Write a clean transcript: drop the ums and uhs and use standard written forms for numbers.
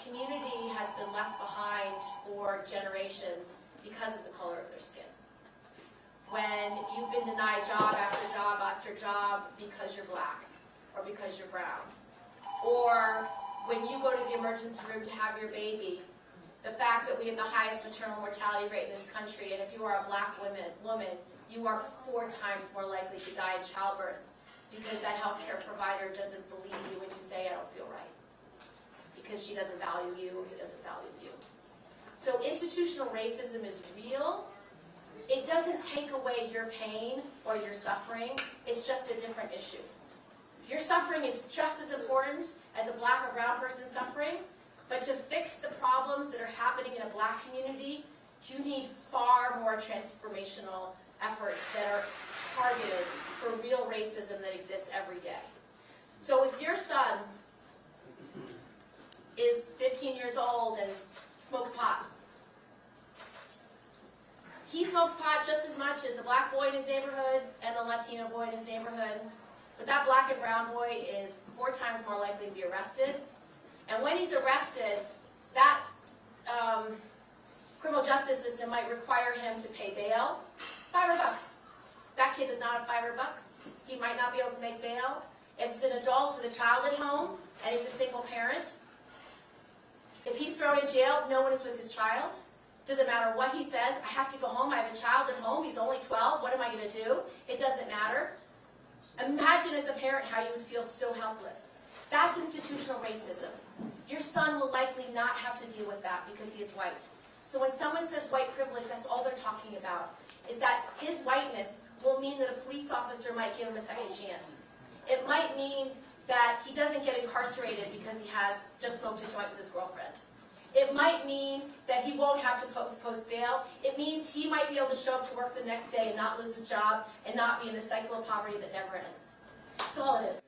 community has been left behind for generations because of the color of their skin. When you've been denied job after job after job because you're black or because you're brown. Or when you go to the emergency room to have your baby, the fact that we have the highest maternal mortality rate in this country, and if you are a black woman, you are 4 times more likely to die in childbirth because that healthcare provider doesn't believe you when you say, I don't feel right. Because she doesn't value you, or he doesn't value you. So institutional racism is real. It doesn't take away your pain or your suffering. It's just a different issue. Your suffering is just as important as a black or brown person suffering, but to fix the problems that are happening in a black community, you need far more transformational efforts that are targeted for real racism that exists every day. So if your son is 15 years old and smokes pot, he smokes pot just as much as the black boy in his neighborhood and the Latino boy in his neighborhood, but that black and brown boy is 4 times more likely to be arrested. And when he's arrested, that criminal justice system might require him to pay bail, $500. That kid does not have $500. He might not be able to make bail. If it's an adult with a child at home and he's a single parent, if he's thrown in jail, no one is with his child. Doesn't matter what he says. I have to go home. I have a child at home. He's only 12. What am I going to do? It doesn't matter. Imagine as a parent how you would feel so helpless. That's institutional racism. Your son will likely not have to deal with that because he is white. So when someone says white privilege, that's all they're talking about, is that his whiteness will mean that a police officer might give him a second chance. It might mean that he doesn't get incarcerated because he has just smoked a joint with his girlfriend. It might mean that he won't have to post bail. It means he might be able to show up to work the next day and not lose his job and not be in the cycle of poverty that never ends. That's all it is.